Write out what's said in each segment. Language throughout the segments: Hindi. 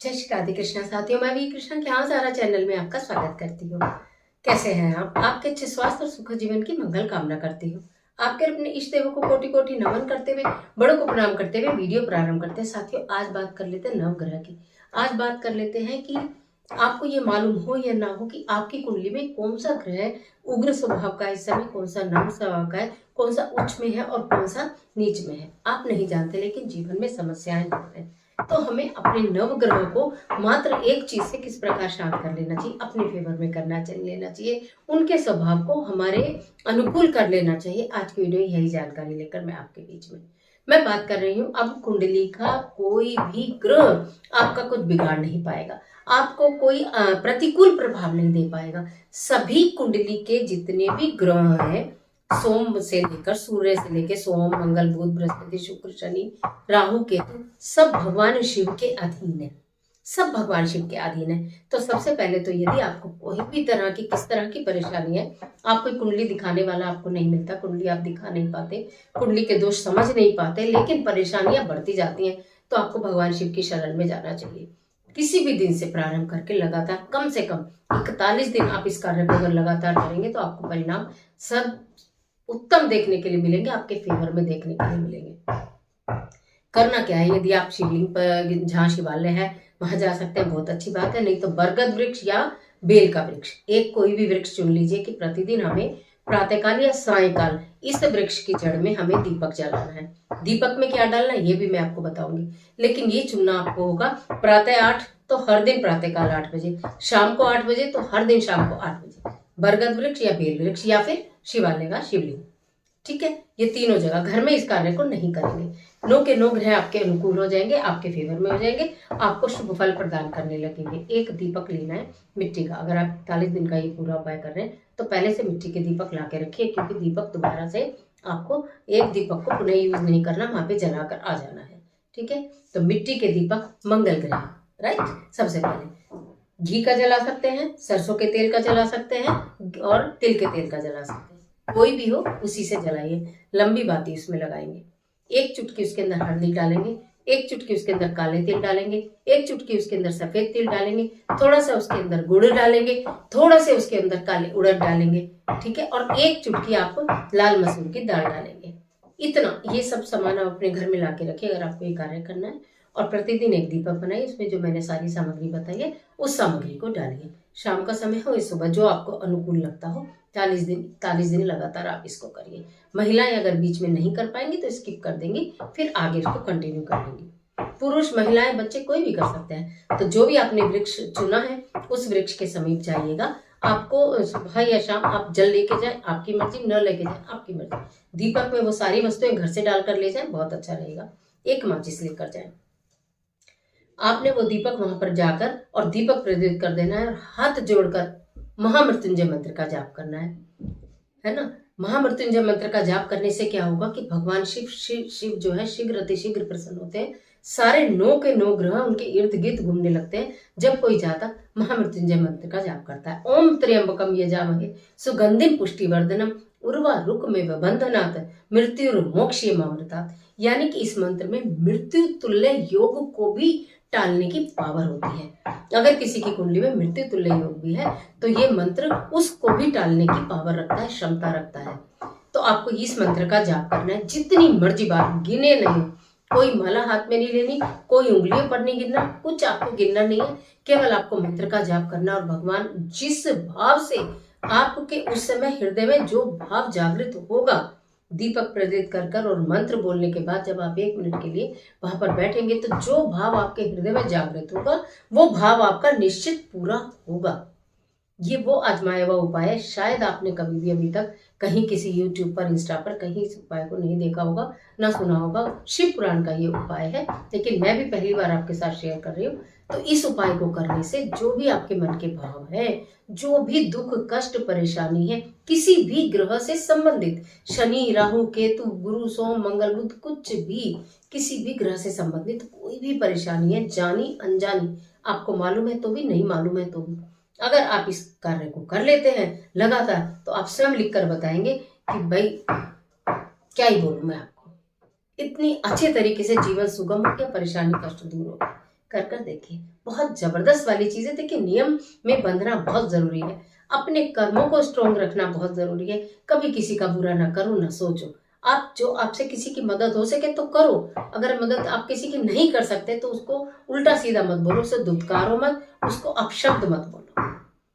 जय श्री राधे कृष्णा साथियों, मैं भी कृष्णा के यहाँ सारा चैनल में आपका स्वागत करती हूँ। कैसे हैं आप? आपके अच्छे स्वास्थ्य और सुख जीवन की मंगल कामना करती हूँ। आपके अपने इष्ट देवों को कोटि कोटि नमन करते हुए, बड़ों को प्रणाम करते हुए वीडियो प्रारंभ करते हैं। साथियों, आज बात कर लेते हैं नवग्रह की। आज बात कर लेते हैं कि आपको ये मालूम हो या ना हो कि आपकी कुंडली में कौन सा ग्रह उग्र स्वभाव का है इस समय, कौन सा नम स्वभाव का है, कौन सा उच्च में है और कौन सा नीच में है। आप नहीं जानते, लेकिन जीवन में समस्याएं जरूर है। तो हमें अपने नवग्रह को मात्र एक चीज से किस प्रकार शांत कर लेना चाहिए, अपने फेवर में लेना चाहिए, उनके स्वभाव को हमारे अनुकूल कर लेना चाहिए। आज की वीडियो यही जानकारी लेकर मैं आपके बीच में मैं बात कर रही हूँ। अब कुंडली का कोई भी ग्रह आपका कुछ बिगाड़ नहीं पाएगा, आपको कोई प्रतिकूल प्रभाव नहीं दे पाएगा। सभी कुंडली के जितने भी ग्रह हैं, सोम से लेकर सूर्य से लेकर सोम, मंगल, बुध, बृहस्पति, शुक्र, शनि, राहु, केतु, सब भगवान शिव के अधीन है। सब भगवान शिव के अधीन है। तो सबसे पहले तो यदि आपको कोई भी तरह की किस तरह की परेशानी है, आप कोई कुंडली दिखाने वाला आपको नहीं मिलता, कुंडली आप दिखा नहीं पाते, कुंडली के दोष समझ नहीं पाते, लेकिन परेशानियां बढ़ती जाती हैं, तो आपको भगवान शिव की शरण में जाना चाहिए। किसी भी दिन से प्रारंभ करके लगातार कम से कम 41 दिन आप इस कार्य को अगर लगातार करेंगे तो आपको परिणाम सब उत्तम देखने के लिए मिलेंगे, आपके फेवर में देखने के लिए मिलेंगे। करना क्या है, यदि आप शिवलिंग पर जहाँ शिवालय है वहां जा सकते हैं, बहुत अच्छी बात है। नहीं तो बरगद वृक्ष या बेल का वृक्ष, एक कोई भी वृक्ष चुन लीजिए कि प्रतिदिन हमें प्रातःकाल या सायंकाल इस वृक्ष की जड़ में हमें दीपक जलाना है। दीपक में क्या डालना है ये भी मैं आपको बताऊंगी, लेकिन ये चुनना आपको होगा प्रातः 8 तो हर दिन प्रातःकाल 8 बजे, शाम को 8 बजे तो हर दिन शाम को 8 बजे, बरगद वृक्ष या बेल वृक्ष या फिर शिवालय का शिवलिंग। ठीक है, ये तीनों जगह घर में इस कार्य को नहीं करेंगे। नो के नो ग्रह आपके अनुकूल हो जाएंगे, आपके फेवर में हो जाएंगे, आपको शुभ फल प्रदान करने लगेंगे। एक दीपक लेना है मिट्टी का। अगर आप 41 दिन का ये पूरा उपाय कर रहे हैं तो पहले से मिट्टी के दीपक ला के रखिए, क्योंकि दीपक दोबारा से आपको एक दीपक को पुनः यूज नहीं करना, वहां पे जलाकर आ जाना है। ठीक है, तो मिट्टी के दीपक मंगल ग्रह, राइट। सबसे पहले घी का जला सकते हैं, सरसों के तेल का जला सकते हैं और तिल के तेल का जला सकते हैं, कोई भी हो उसी से जलाइए। लंबी बाती उसमें लगाएंगे, एक चुटकी उसके अंदर हल्दी डालेंगे, एक चुटकी उसके अंदर काले तिल डालेंगे, एक चुटकी उसके अंदर सफेद तिल डालेंगे, थोड़ा सा उसके अंदर गुड़ डालेंगे, थोड़ा से उसके अंदर काले उड़द डालेंगे। ठीक है, और एक चुटकी आप लाल मसूर की दाल डालेंगे। इतना ये सब सामान आप अपने घर में ला के रखिए अगर आपको ये कार्य करना है। और प्रतिदिन एक दीपक बनाइए, उसमें जो मैंने सारी सामग्री बताई है उस सामग्री को डालिए। शाम का समय हो या सुबह, जो आपको अनुकूल लगता हो। 40 दिन लगातार आप इसको करिए। महिलाएं अगर बीच में नहीं कर पाएंगी तो स्किप कर देंगी, फिर आगे इसको कंटिन्यू कर लेंगी। पुरुष, महिलाएं, बच्चे कोई भी कर सकते हैं। तो जो भी आपने वृक्ष चुना है उस वृक्ष के समीप जाइएगा। आपको सुबह या शाम आप जल लेके जाए, आपकी मर्जी, न लेके जाए आपकी मर्जी। दीपक में वो सारी वस्तुएं घर से डालकर ले जाए, बहुत अच्छा रहेगा। एक माचिस लेकर जाए, आपने वो दीपक वहां पर जाकर और दीपक प्रज्वलित कर देना है और हाथ जोड़कर महामृत्युंजय मंत्र का जाप करना है ना। महामृत्युंजय मंत्र का जाप करने से क्या होगा कि भगवान शिव शिव शिव जो है शीघ्र अतिशीघ्र प्रसन्न होते हैं। सारे 9 के 9 ग्रह उनके इर्द गिर्द घूमने लगते हैं जब कोई जातक महामृत्युंजय मंत्र का जाप करता है। ओम त्र्यंबकम यजामहे सुगंधिम पुष्टिवर्धनम उर्वारुकमेव बंधनात् मृत्युर्मोक्षयमामृतात्। यानी कि इस मंत्र में मृत्यु तुल्य योग को भी टालने की पावर होती है। अगर किसी की कुंडली में मृत्यु तुल्य योग भी है तो ये मंत्र उसको भी टालने की पावर रखता है, क्षमता रखता है। तो आपको इस मंत्र का जाप करना है जितनी मर्जी बार, गिने नहीं। कोई माला हाथ में नहीं लेनी, कोई उंगलियों पर नहीं गिनना, कुछ आपको गिनना नहीं है। केवल आपको मंत्र का जाप करना और भगवान जिस भाव से आपके उस समय हृदय में जो भाव जागृत होगा, दीपक प्रज्वलित कर और मंत्र बोलने के बाद जब आप 1 मिनट के लिए वहां पर बैठेंगे तो जो भाव आपके हृदय में जागृत होगा वो भाव आपका निश्चित पूरा होगा। ये वो आजमाया हुआ उपाय है। शायद आपने कभी भी अभी तक कहीं किसी YouTube पर, इंस्टा पर कहीं इस उपाय को नहीं देखा होगा, ना सुना होगा। शिव पुराण का ये उपाय है, लेकिन मैं भी पहली बार आपके साथ शेयर कर रही हूँ। तो इस उपाय को करने से जो भी आपके मन के भाव है, जो भी दुख कष्ट परेशानी है, किसी भी ग्रह से संबंधित, शनि, राहु, केतु, गुरु, सोम, मंगल, बुध, कुछ भी, किसी भी ग्रह से संबंधित कोई भी परेशानी है, जानी अनजानी, आपको मालूम है तो भी, नहीं मालूम है तो भी, अगर आप इस कार्य को कर लेते हैं लगातार तो आप स्वयं लिखकर बताएंगे कि भाई क्या ही बोलूं मैं आपको, इतनी अच्छे तरीके से जीवन सुगम हो गया, परेशानी कष्ट दूर हो गया। कर देखिए, बहुत जबरदस्त वाली चीज है। देखिए, नियम में बंधना बहुत जरूरी है, अपने कर्मों को स्ट्रोंग रखना बहुत जरूरी है। कभी किसी का बुरा ना करो ना सोचो। आप जो आपसे किसी की मदद हो सके तो करो, अगर मदद आप किसी की नहीं कर सकते तो उसको उल्टा सीधा मत बोलो, उसे दुत्कारो मत, उसको अपशब्द मत बोलो।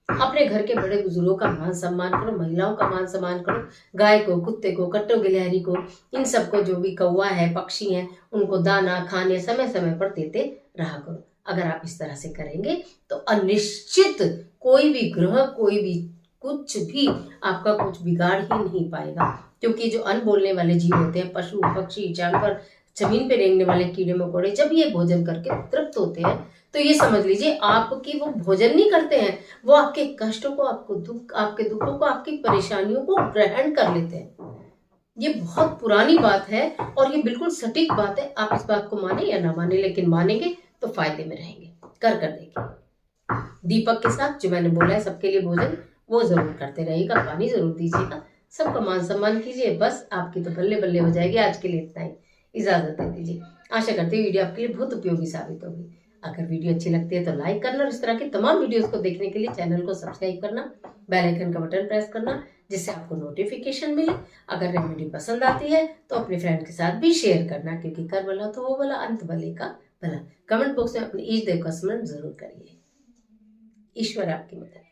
अपने घर के बड़े बुजुर्गों का मान सम्मान करो, महिलाओं का मान सम्मान करो, गाय को, कुत्ते को, कट्टो गिलहरी को, इन सबको, जो भी कौवा है, पक्षी हैं, उनको दाना खाने समय समय पर देते रहा करो। अगर आप इस तरह से करेंगे तो अनिश्चित कोई भी ग्रह, कोई भी कुछ भी आपका कुछ बिगाड़ ही नहीं पाएगा। क्योंकि जो अन्न बोलने वाले जीव होते हैं, पशु पक्षी जानवर, जमीन पे रेंगने वाले कीड़े मकोड़े, जब ये भोजन करके तृप्त होते हैं तो ये समझ लीजिए आपकी वो भोजन नहीं करते हैं, वो आपके कष्टों को, आपको दुख, आपके दुखों को, आपकी परेशानियों को ग्रहण कर लेते हैं। ये बहुत पुरानी बात है और ये बिल्कुल सटीक बात है। आप इस बात को माने या ना माने, लेकिन मानेंगे तो फायदे में रहेंगे। कर देखिए। दीपक के साथ जो मैंने बोला है, सबके लिए भोजन वो जरूर करते रहिएगा, पानी जरूर दीजिएगा, सबका मान सम्मान कीजिए। बस आपकी तो बल्ले बल्ले हो जाएगी। आज के लिए इतना ही, इजाजत दे दीजिए। आशा करती हूँ वीडियो आपके लिए बहुत उपयोगी साबित होगी। अगर वीडियो अच्छी लगती है तो लाइक करना और इस तरह की तमाम वीडियोस को देखने के लिए चैनल को सब्सक्राइब करना, बेल आइकन का बटन प्रेस करना, जिससे आपको नोटिफिकेशन मिले। अगर रेमेडी पसंद आती है तो अपने फ्रेंड के साथ भी शेयर करना, क्योंकि कर भला तो वो भला, अंत भले का भला। कमेंट बॉक्स में अपने इष्ट देव का स्मरण जरूर करिए। ईश्वर आपकी मदद